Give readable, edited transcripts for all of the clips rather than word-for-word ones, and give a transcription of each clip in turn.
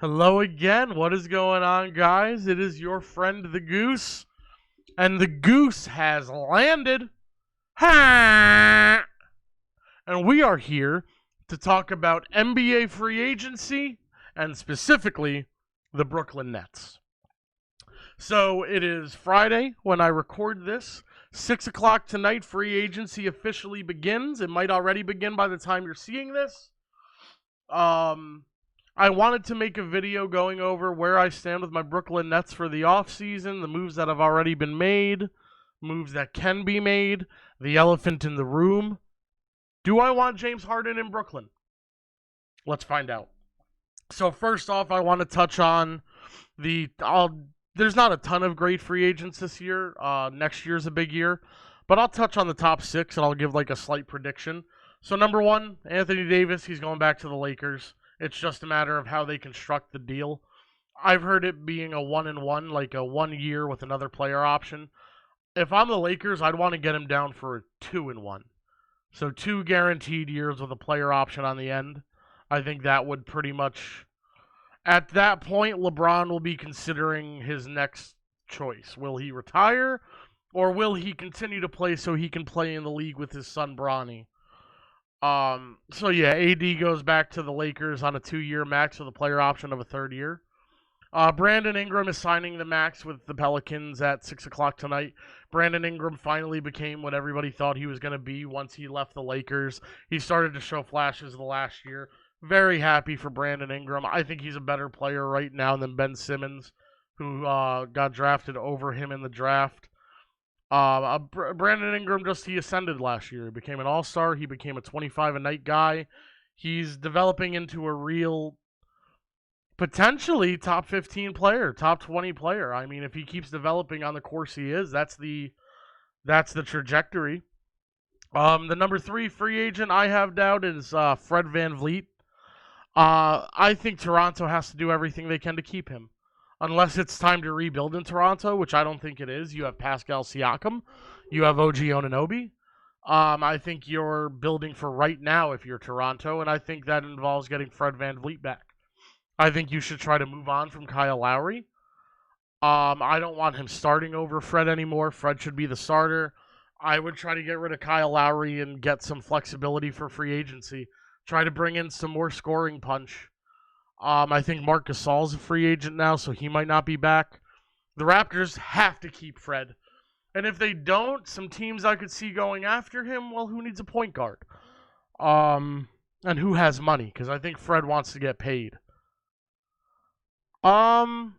Hello again. What is going on, guys? It is your friend the Goose, and the Goose has landed. Ha! And we are here to talk about NBA free agency and specifically the Brooklyn Nets. So it is Friday when I record this. 6 o'clock tonight, free agency officially begins. It might already begin by the time you're seeing this. I wanted to make a video going over where I stand with my Brooklyn Nets for the offseason, the moves that have already been made, moves that can be made, the elephant in the room. Do I want James Harden in Brooklyn? Let's find out. So first off, I want to touch on there's not a ton of great free agents this year. Next year's a big year. But I'll touch on the top 6 and I'll give like a slight prediction. So number 1, Anthony Davis, he's going back to the Lakers. It's just a matter of how they construct the deal. I've heard it being a 1-1, like a 1 year with another player option. If I'm the Lakers, I'd want to get him down for a 2-1. So 2 guaranteed years with a player option on the end. I think that would pretty much, at that point, LeBron will be considering his next choice. Will he retire, or will he continue to play so he can play in the league with his son Bronny? So yeah, AD goes back to the Lakers on a 2-year max with a player option of a 3rd year. Brandon Ingram is signing the max with the Pelicans at 6 o'clock tonight. Brandon Ingram finally became what everybody thought he was going to be once he left the Lakers. He started to show flashes the last year. Very happy for Brandon Ingram. I think he's a better player right now than Ben Simmons, who got drafted over him in the draft. Brandon Ingram he ascended last year. He became an all-star. He became a 25-a-night guy. He's developing into a real, potentially top 15 player, top 20 player. I mean, if he keeps developing on the course he is, that's the trajectory. The number 3 free agent I have down is Fred VanVleet. I think Toronto has to do everything they can to keep him. Unless it's time to rebuild in Toronto, which I don't think it is. You have Pascal Siakam. You have OG Anunoby. I think you're building for right now if you're Toronto, and I think that involves getting Fred VanVleet back. I think you should try to move on from Kyle Lowry. I don't want him starting over Fred anymore. Fred should be the starter. I would try to get rid of Kyle Lowry and get some flexibility for free agency. Try to bring in some more scoring punch. I think Marc Gasol's a free agent now, so he might not be back. The Raptors have to keep Fred. And if they don't, some teams I could see going after him, well, who needs a point guard? And who has money? Because I think Fred wants to get paid. I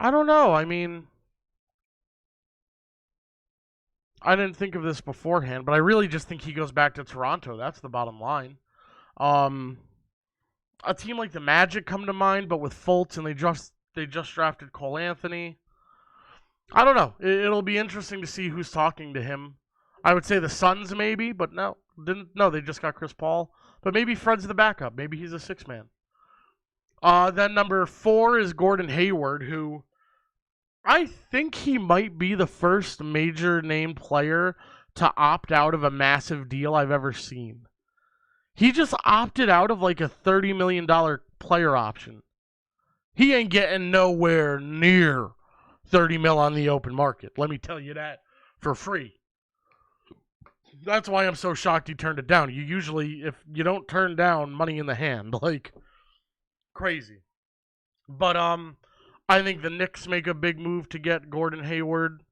don't know. I mean, I didn't think of this beforehand, but I really just think he goes back to Toronto. That's the bottom line. A team like the Magic come to mind, but with Fultz, and they just drafted Cole Anthony. I don't know. It'll be interesting to see who's talking to him. I would say the Suns maybe, but they just got Chris Paul. But maybe Fred's the backup. Maybe he's a 6-man. Then number 4 is Gordon Hayward, who I think he might be the first major name player to opt out of a massive deal I've ever seen. He just opted out of like a $30 million player option. He ain't getting nowhere near 30 mil on the open market. Let me tell you that for free. That's why I'm so shocked he turned it down. You usually, if you don't turn down money in the hand, like crazy. But I think the Knicks make a big move to get Gordon Hayward.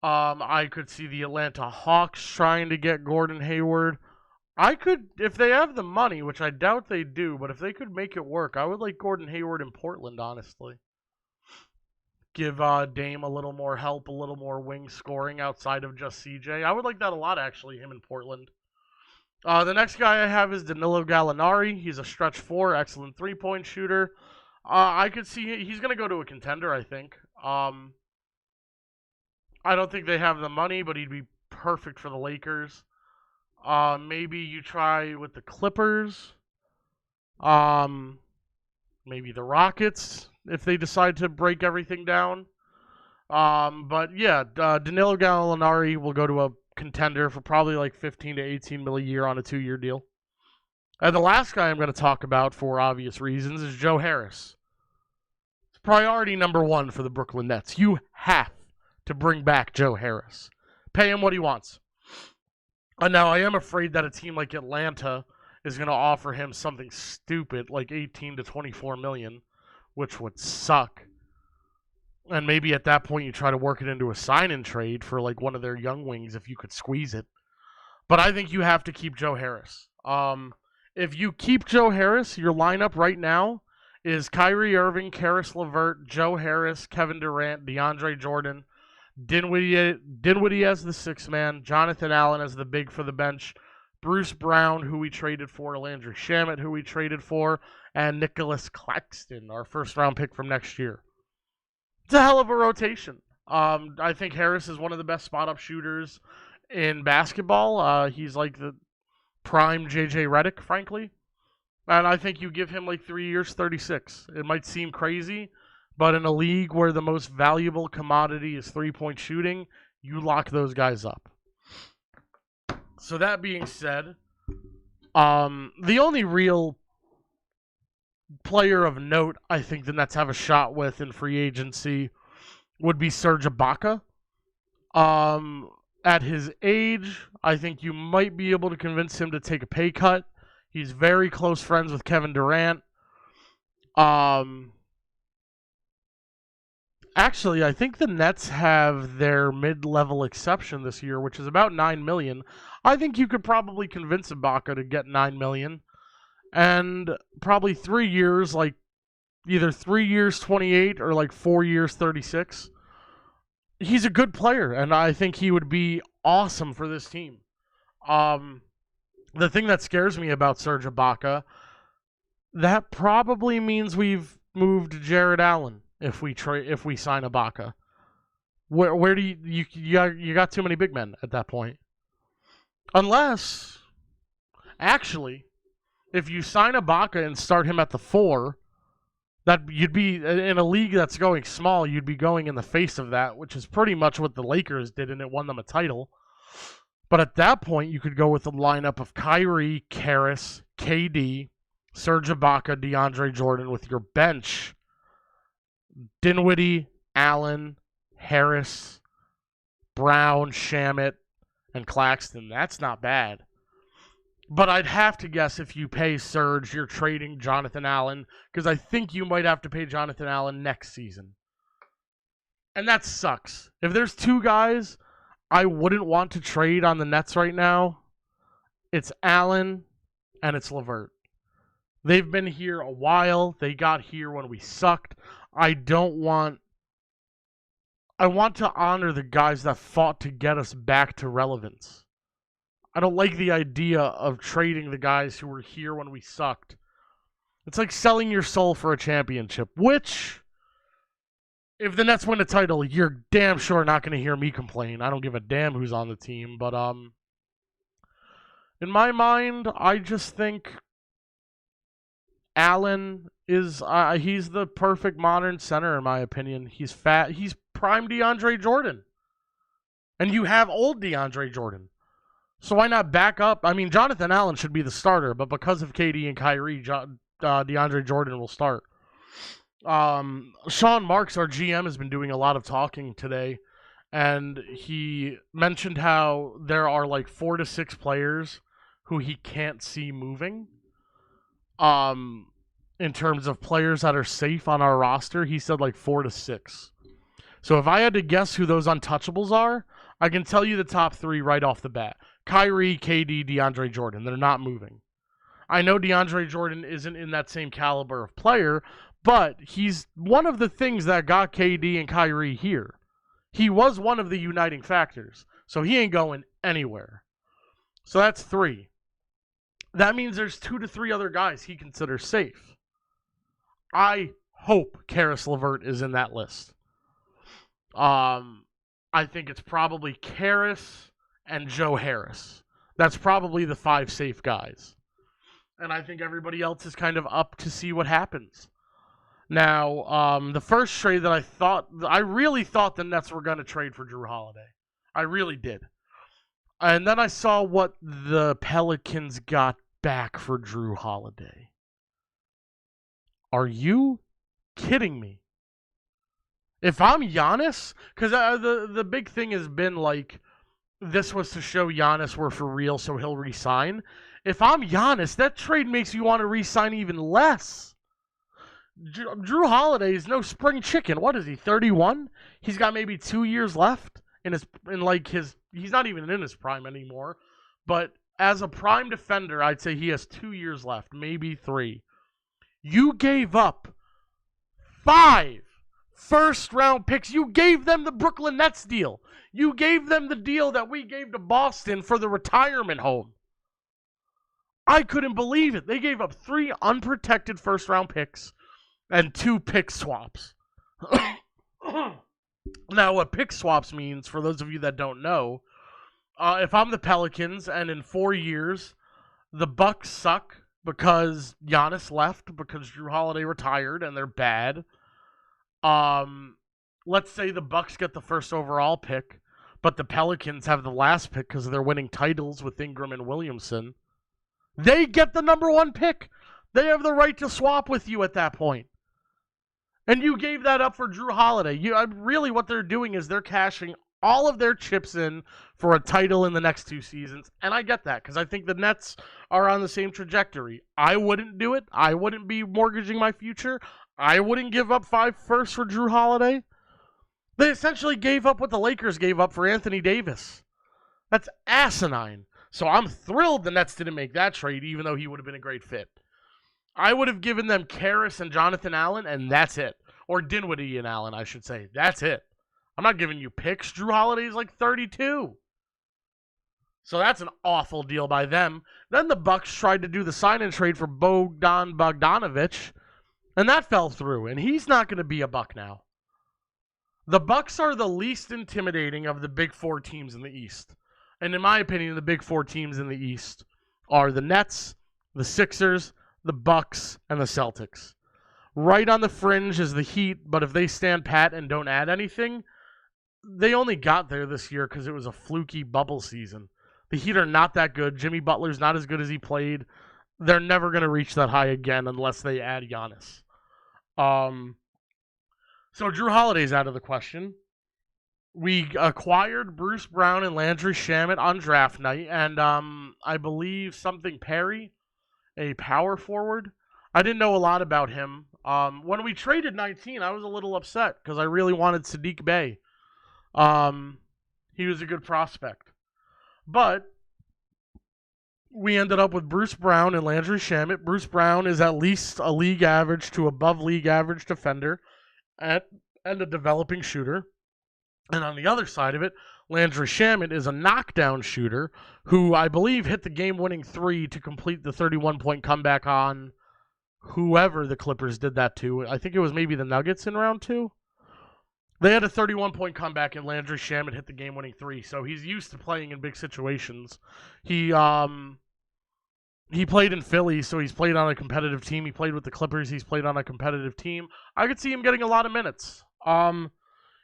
I could see the Atlanta Hawks trying to get Gordon Hayward. I could, if they have the money, which I doubt they do, but if they could make it work, I would like Gordon Hayward in Portland, honestly. Give Dame a little more help, a little more wing scoring outside of just CJ. I would like that a lot, actually, him in Portland. The next guy I have is Danilo Gallinari. He's a stretch 4, excellent 3-point shooter. I could see he's going to go to a contender, I think. I don't think they have the money, but he'd be perfect for the Lakers. Maybe you try with the Clippers. Maybe the Rockets if they decide to break everything down. But yeah, Danilo Gallinari will go to a contender for probably like 15 to 18 mil a year on a 2-year deal. And the last guy I'm going to talk about for obvious reasons is Joe Harris. It's priority number one for the Brooklyn Nets. You have to bring back Joe Harris. Pay him what he wants. Now, I am afraid that a team like Atlanta is going to offer him something stupid like 18 to 24 million, which would suck. And maybe at that point you try to work it into a sign-in trade for like one of their young wings if you could squeeze it. But I think you have to keep Joe Harris. If you keep Joe Harris, your lineup right now is Kyrie Irving, Karis LeVert, Joe Harris, Kevin Durant, DeAndre Jordan, Dinwiddie as the sixth man, Jonathan Allen as the big for the bench, Bruce Brown, who we traded for, Landry Shamet, who we traded for, and Nicholas Claxton, our first-round pick from next year. It's a hell of a rotation. I think Harris is one of the best spot-up shooters in basketball. He's like the prime J.J. Redick, frankly. And I think you give him like 3 years, 36. It might seem crazy, but in a league where the most valuable commodity is three-point shooting, you lock those guys up. So that being said, the only real player of note I think the Nets have a shot with in free agency would be Serge Ibaka. At his age, I think you might be able to convince him to take a pay cut. He's very close friends with Kevin Durant. Actually, I think the Nets have their mid-level exception this year, which is about $9 million. I think you could probably convince Ibaka to get $9 million. And probably 3 years, like either 3 years, 28, or like 4 years, 36. He's a good player, and I think he would be awesome for this team. The thing that scares me about Serge Ibaka, that probably means we've moved Jared Allen if we sign Ibaka. Where do you got too many big men at that point? Unless, actually, if you sign Ibaka and start him at the 4, that you'd be in a league that's going small. You'd be going in the face of that, which is pretty much what the Lakers did, and it won them a title. But at that point, you could go with a lineup of Kyrie, Karis, KD, Serge Ibaka, DeAndre Jordan with your bench. Dinwiddie, Allen, Harris, Brown, Shamet, and Claxton. That's not bad. But I'd have to guess if you pay Serge, you're trading Jonathan Allen, because I think you might have to pay Jonathan Allen next season. And that sucks. If there's two guys I wouldn't want to trade on the Nets right now, it's Allen and it's LeVert. They've been here a while. They got here when we sucked. I want to honor the guys that fought to get us back to relevance. I don't like the idea of trading the guys who were here when we sucked. It's like selling your soul for a championship, which, if the Nets win a title, you're damn sure not going to hear me complain. I don't give a damn who's on the team, but in my mind, I just think Allen is he's the perfect modern center in my opinion. He's fat. He's prime DeAndre Jordan. And you have old DeAndre Jordan. So why not back up? I mean, Jonathan Allen should be the starter, but because of KD and Kyrie, DeAndre Jordan will start. Sean Marks, our GM, has been doing a lot of talking today, and he mentioned how there are like 4 to 6 players who he can't see moving. In terms of players that are safe on our roster, he said like 4 to 6. So if I had to guess who those untouchables are, I can tell you the top 3 right off the bat. Kyrie, KD, DeAndre Jordan. They're not moving. I know DeAndre Jordan isn't in that same caliber of player, but he's one of the things that got KD and Kyrie here. He was one of the uniting factors, so he ain't going anywhere. So that's 3. That means there's 2 to 3 other guys he considers safe. I hope Karis LeVert is in that list. I think it's probably Karis and Joe Harris. That's probably the 5 safe guys. And I think everybody else is kind of up to see what happens. Now, the first trade that I really thought the Nets were going to trade for Jrue Holiday. I really did. And then I saw what the Pelicans got back for Drew Holiday. Are you kidding me? If I'm Giannis, because the big thing has been like, this was to show Giannis we're for real, so he'll re-sign. If I'm Giannis, that trade makes you want to re-sign even less. Drew Holiday is no spring chicken. What is he, 31? He's got maybe 2 years left he's not even in his prime anymore. But as a prime defender, I'd say he has 2 years left, maybe 3. You gave up 5 first-round picks. You gave them the Brooklyn Nets deal. You gave them the deal that we gave to Boston for the retirement home. I couldn't believe it. They gave up 3 unprotected first-round picks and 2 pick swaps. Now, what pick swaps means, for those of you that don't know, if I'm the Pelicans and in 4 years the Bucks suck because Giannis left, because Drew Holiday retired and they're bad, let's say the Bucks get the first overall pick, but the Pelicans have the last pick because they're winning titles with Ingram and Williamson. They get the number 1 pick. They have the right to swap with you at that point. And you gave that up for Drew Holiday. Really what they're doing is they're cashing all of their chips in for a title in the next 2 seasons. And I get that because I think the Nets are on the same trajectory. I wouldn't do it. I wouldn't be mortgaging my future. I wouldn't give up 5 firsts for Drew Holiday. They essentially gave up what the Lakers gave up for Anthony Davis. That's asinine. So I'm thrilled the Nets didn't make that trade, even though he would have been a great fit. I would have given them Karras and Jonathan Allen, and that's it. Or Dinwiddie and Allen, I should say. That's it. I'm not giving you picks. Drew Holiday's like 32. So that's an awful deal by them. Then the Bucks tried to do the sign-and trade for Bogdan Bogdanovic, and that fell through, and he's not going to be a Buck now. The Bucks are the least intimidating of the big 4 teams in the East. And in my opinion, the big 4 teams in the East are the Nets, the Sixers, the Bucks, and the Celtics. Right on the fringe is the Heat, but if they stand pat and don't add anything, they only got there this year because it was a fluky bubble season. The Heat are not that good. Jimmy Butler's not as good as he played. They're never going to reach that high again unless they add Giannis. So Drew Holiday's out of the question. We acquired Bruce Brown and Landry Shamet on draft night, and I believe something Perry, a power forward. I didn't know a lot about him. When we traded 19, I was a little upset because I really wanted Sadiq Bey. He was a good prospect. But we ended up with Bruce Brown and Landry Shamet. Bruce Brown is at least a league average to above league average defender and a developing shooter. And on the other side of it, Landry Shamet is a knockdown shooter who I believe hit the game-winning 3 to complete the 31-point comeback on whoever the Clippers did that to. I think it was maybe the Nuggets in round 2. They had a 31-point comeback, and Landry Shamet hit the game-winning 3, so he's used to playing in big situations. He played in Philly, so he's played on a competitive team. He played with the Clippers. He's played on a competitive team. I could see him getting a lot of minutes.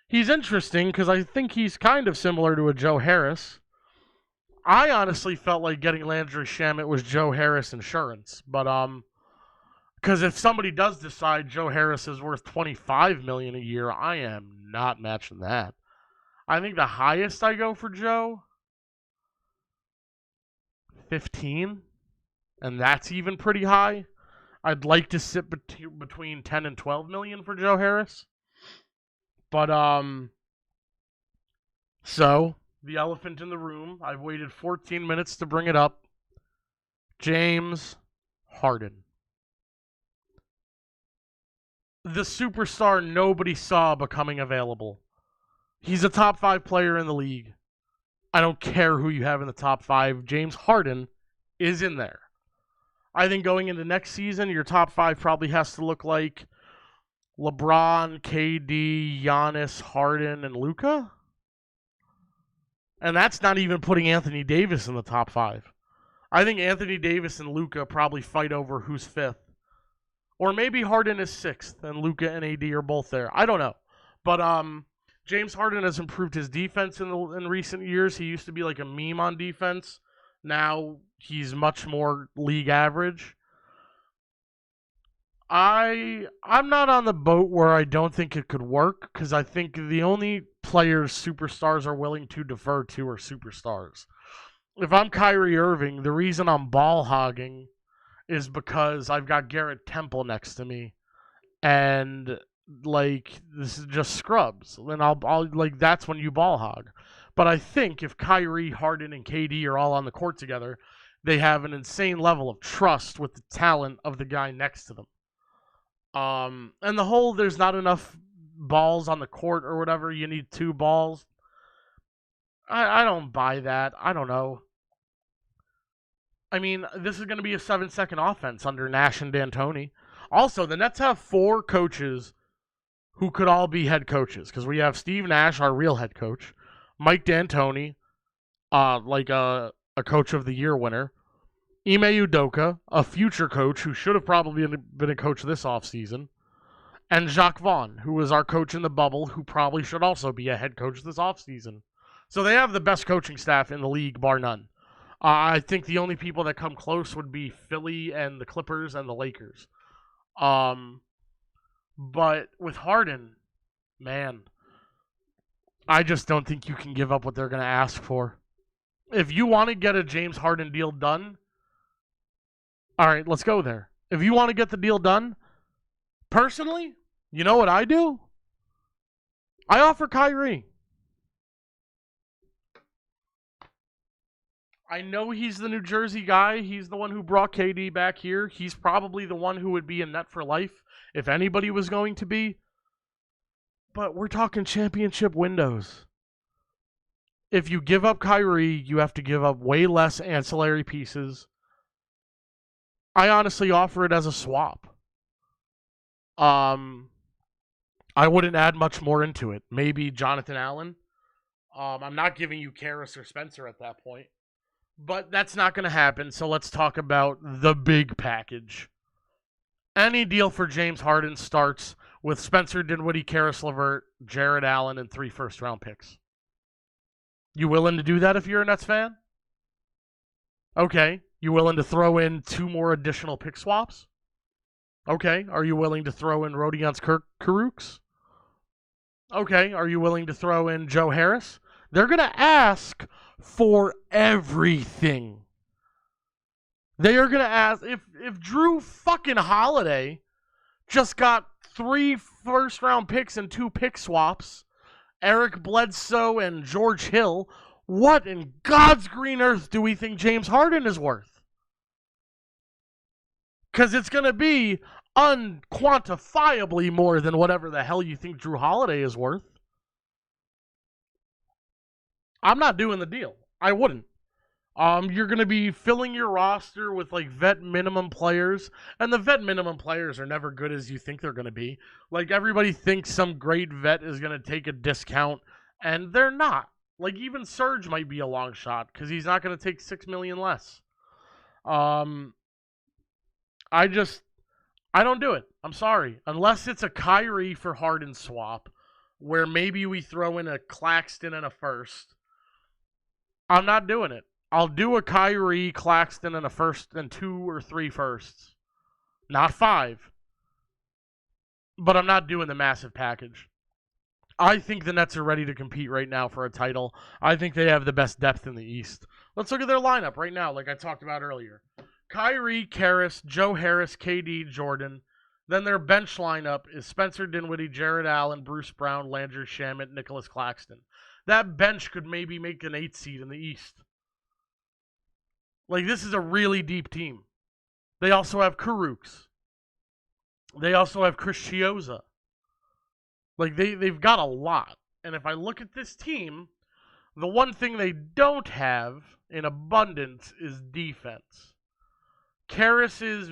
He's interesting because I think he's kind of similar to a Joe Harris. I honestly felt like getting Landry Shamet was Joe Harris insurance, but because if somebody does decide Joe Harris is worth $25 million a year, I am not matching that. I think the highest I go for Joe, 15, and that's even pretty high. I'd like to sit between 10 and 12 million for Joe Harris. But, so, the elephant in the room, I've waited 14 minutes to bring it up. James Harden. The superstar nobody saw becoming available. He's a top 5 player in the league. I don't care who you have in the top 5. James Harden is in there. I think going into next season, your top 5 probably has to look like LeBron, KD, Giannis, Harden, and Luka. And that's not even putting Anthony Davis in the top 5. I think Anthony Davis and Luka probably fight over who's 5th. Or maybe Harden is 6th and Luka and AD are both there. I don't know. But James Harden has improved his defense in recent years. He used to be like a meme on defense. Now he's much more league average. I'm not on the boat where I don't think it could work because I think the only players superstars are willing to defer to are superstars. If I'm Kyrie Irving, the reason I'm ball hogging is because I've got Garrett Temple next to me, and like this is just scrubs. And I'll like that's when you ball hog. But I think if Kyrie, Harden, and KD are all on the court together, they have an insane level of trust with the talent of the guy next to them. And the whole there's not enough balls on the court or whatever. You need two balls. I don't buy that. I don't know. I mean, this is going to be a 7-second offense under Nash and D'Antoni. Also, the Nets have 4 coaches who could all be head coaches because we have Steve Nash, our real head coach, Mike D'Antoni, like a coach of the year winner, Ime Udoka, a future coach who should have probably been a coach this offseason, and Jacques Vaughn, who was our coach in the bubble, who probably should also be a head coach this offseason. So they have the best coaching staff in the league, bar none. I think the only people that come close would be Philly and the Clippers and the Lakers. But with Harden, man, I just don't think you can give up what they're going to ask for. If you want to get a James Harden deal done, all right, let's go there. If you want to get the deal done, personally, you know what I do? I offer Kyrie. I know he's the New Jersey guy. He's the one who brought KD back here. He's probably the one who would be in net for life if anybody was going to be. But we're talking championship windows. If you give up Kyrie, you have to give up way less ancillary pieces. I honestly offer it as a swap. I wouldn't add much more into it. Maybe Jonathan Allen. I'm not giving you Karras or Spencer at that point. But that's not going to happen, so let's talk about the big package. Any deal for James Harden starts with Spencer Dinwiddie, Karis LeVert, Jared Allen, and 3 first-round picks. You willing to do that if you're a Nets fan? Okay. You willing to throw in 2 more additional pick swaps? Okay. Are you willing to throw in Rodions Kurucs? Okay. Are you willing to throw in Joe Harris? They're going to ask for everything. They are going to ask if Drew fucking Holiday just got 3 first-round picks and 2 pick swaps, Eric Bledsoe and George Hill, what in God's green earth do we think James Harden is worth? Because it's going to be unquantifiably more than whatever the hell you think Drew Holiday is worth. I'm not doing the deal. I wouldn't. You're going to be filling your roster with like vet minimum players, and the vet minimum players are never good as you think they're going to be. Like everybody thinks some great vet is going to take a discount, and they're not. Like even Serge might be a long shot because he's not going to take $6 million less. I don't do it. I'm sorry, unless it's a Kyrie for Harden swap, where maybe we throw in a Claxton and a first. I'm not doing it. I'll do a Kyrie, Claxton, and a first and 2 or 3 firsts. Not 5. But I'm not doing the massive package. I think the Nets are ready to compete right now for a title. I think they have the best depth in the East. Let's look at their lineup right now, like I talked about earlier. Kyrie, Karras, Joe Harris, KD, Jordan. Then their bench lineup is Spencer Dinwiddie, Jared Allen, Bruce Brown, Landry Shamet, Nicholas Claxton. That bench could maybe make an 8 seed in the East. Like, this is a really deep team. They also have Kurucs. They also have Chris Chiozza. Like, they've got a lot. And if I look at this team, the one thing they don't have in abundance is defense. Karras is,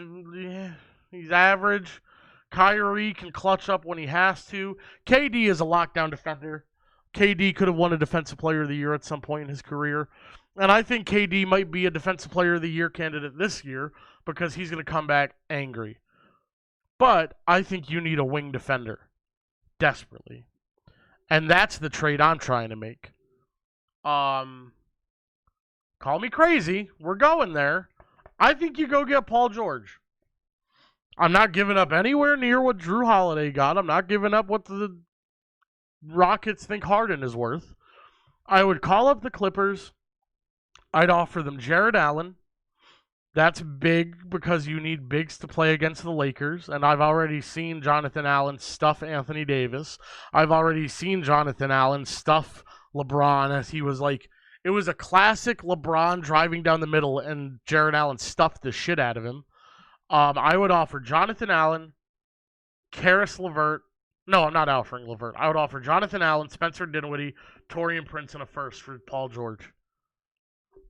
he's average. Kyrie can clutch up when he has to. KD is a lockdown defender. KD could have won a Defensive Player of the Year at some point in his career. And I think KD might be a Defensive Player of the Year candidate this year because he's going to come back angry. But I think you need a wing defender. Desperately. And that's the trade I'm trying to make. Call me crazy. We're going there. I think you go get Paul George. I'm not giving up anywhere near what Drew Holiday got. I'm not giving up what the Rockets think Harden is worth. I would call up the Clippers. I'd offer them Jared Allen. That's big because you need bigs to play against the Lakers, and I've already seen Jonathan Allen stuff Anthony Davis. I've already seen Jonathan Allen stuff LeBron as he was like, it was a classic LeBron driving down the middle, and Jared Allen stuffed the shit out of him. I would offer Jonathan Allen, Karis LeVert. No, I'm not offering LeVert. I would offer Jonathan Allen, Spencer Dinwiddie, Taurean Prince, and a first for Paul George.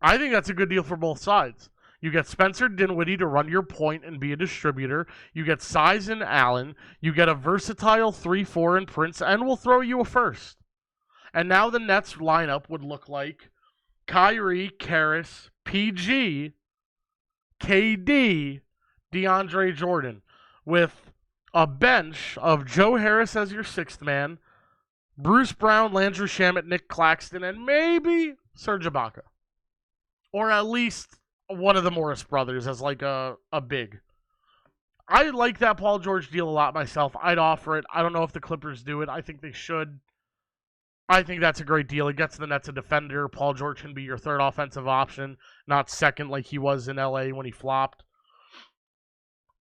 I think that's a good deal for both sides. You get Spencer Dinwiddie to run your point and be a distributor. You get size in Allen. You get a versatile 3-4 in Prince, and we'll throw you a first. And now the Nets lineup would look like Kyrie, Karis, PG, KD, DeAndre Jordan, with a bench of Joe Harris as your sixth man, Bruce Brown, Landry Shamet, Nick Claxton, and maybe Serge Ibaka. Or at least one of the Morris brothers as like a big. I like that Paul George deal a lot myself. I'd offer it. I don't know if the Clippers do it. I think they should. I think that's a great deal. It gets the Nets a defender. Paul George can be your third offensive option, not second like he was in LA when he flopped.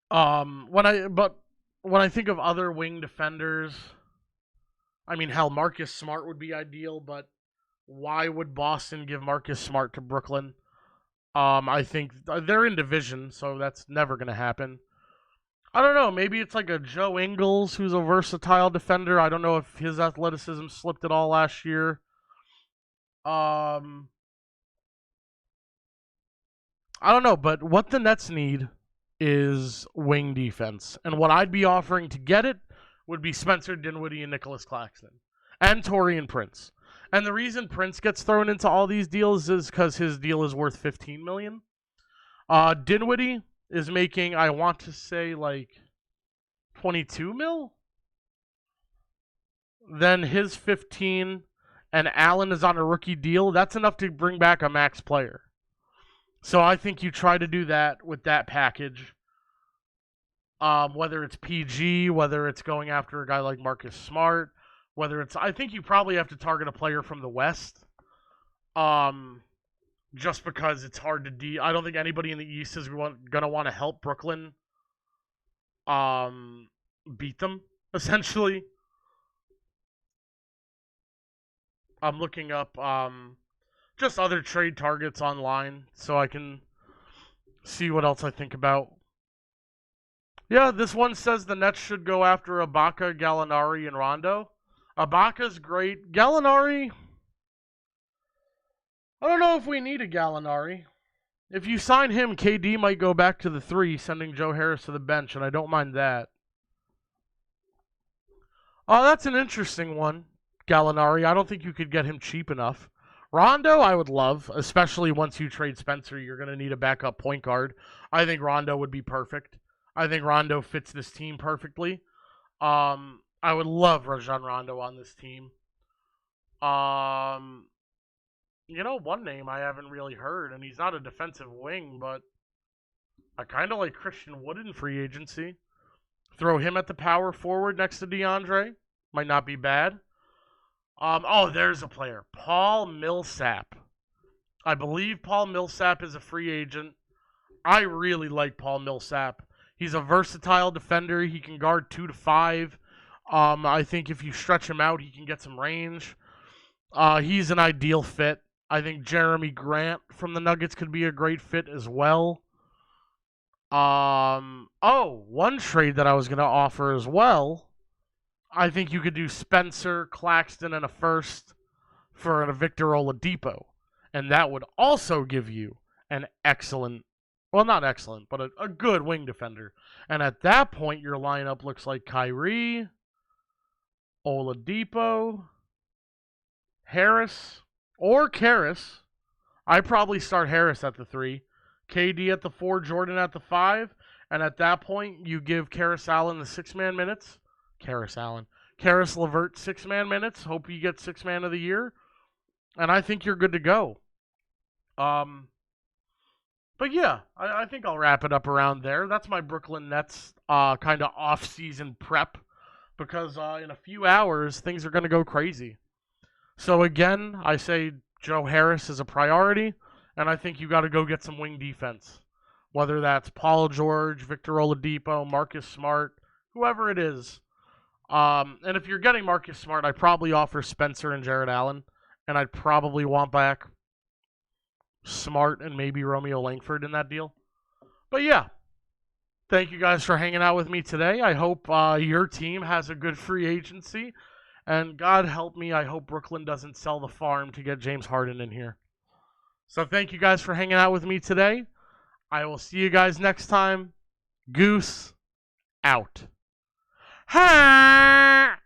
When I think of other wing defenders, I mean, hell, Marcus Smart would be ideal, but why would Boston give Marcus Smart to Brooklyn? I think they're in division, so that's never going to happen. I don't know. Maybe it's like a Joe Ingles who's a versatile defender. I don't know if his athleticism slipped at all last year. I don't know, but what the Nets need is wing defense. And what I'd be offering to get it would be Spencer Dinwiddie and Nicholas Claxton. And Taurean Prince. And the reason Prince gets thrown into all these deals is because his deal is worth $15 million. Dinwiddie is making, I want to say, like 22 mil. Then his 15, and Allen is on a rookie deal. That's enough to bring back a max player. So I think you try to do that with that package. Whether it's PG, whether it's going after a guy like Marcus Smart, whether it's, I think you probably have to target a player from the West. Just because it's hard to I don't think anybody in the East is going to want to help Brooklyn beat them, essentially. I'm looking up just other trade targets online so I can see what else I think about. Yeah, this one says the Nets should go after Ibaka, Gallinari, and Rondo. Ibaka's great. Gallinari, I don't know if we need a Gallinari. If you sign him, KD might go back to the 3, sending Joe Harris to the bench, and I don't mind that. Oh, that's an interesting one, Gallinari. I don't think you could get him cheap enough. Rondo, I would love, especially once you trade Spencer. You're going to need a backup point guard. I think Rondo would be perfect. I think Rondo fits this team perfectly. I would love Rajon Rondo on this team. You know, one name I haven't really heard, and he's not a defensive wing, but I kind of like Christian Wood in free agency. Throw him at the power forward next to DeAndre. Might not be bad. Oh, there's a player. Paul Millsap. I believe Paul Millsap is a free agent. I really like Paul Millsap. He's a versatile defender. He can guard 2 to 5. I think if you stretch him out, he can get some range. He's an ideal fit. I think Jeremy Grant from the Nuggets could be a great fit as well. One trade that I was going to offer as well. I think you could do Spencer, Claxton, and a first for a Victor Oladipo. And that would also give you an excellent, well, not excellent, but a good wing defender. And at that point, your lineup looks like Kyrie, Oladipo, Harris, or Karis. I probably start Harris at the 3, KD at the 4, Jordan at the 5, and at that point, you give Karis Allen the 6-man minutes. Karis LeVert 6-man minutes. Hope you get 6-man of the year. And I think you're good to go. Um, but yeah, I think I'll wrap it up around there. That's my Brooklyn Nets kind of off-season prep because in a few hours things are going to go crazy. So again, I say Joe Harris is a priority, and I think you got to go get some wing defense. Whether that's Paul George, Victor Oladipo, Marcus Smart, whoever it is. And if you're getting Marcus Smart, I'd probably offer Spencer and Jared Allen, and I'd probably want back Smart and maybe Romeo Langford in that deal. But yeah, thank you guys for hanging out with me today. I hope your team has a good free agency. And God help me, I hope Brooklyn doesn't sell the farm to get James Harden in here. So thank you guys for hanging out with me today. I will see you guys next time. Goose out. Ha!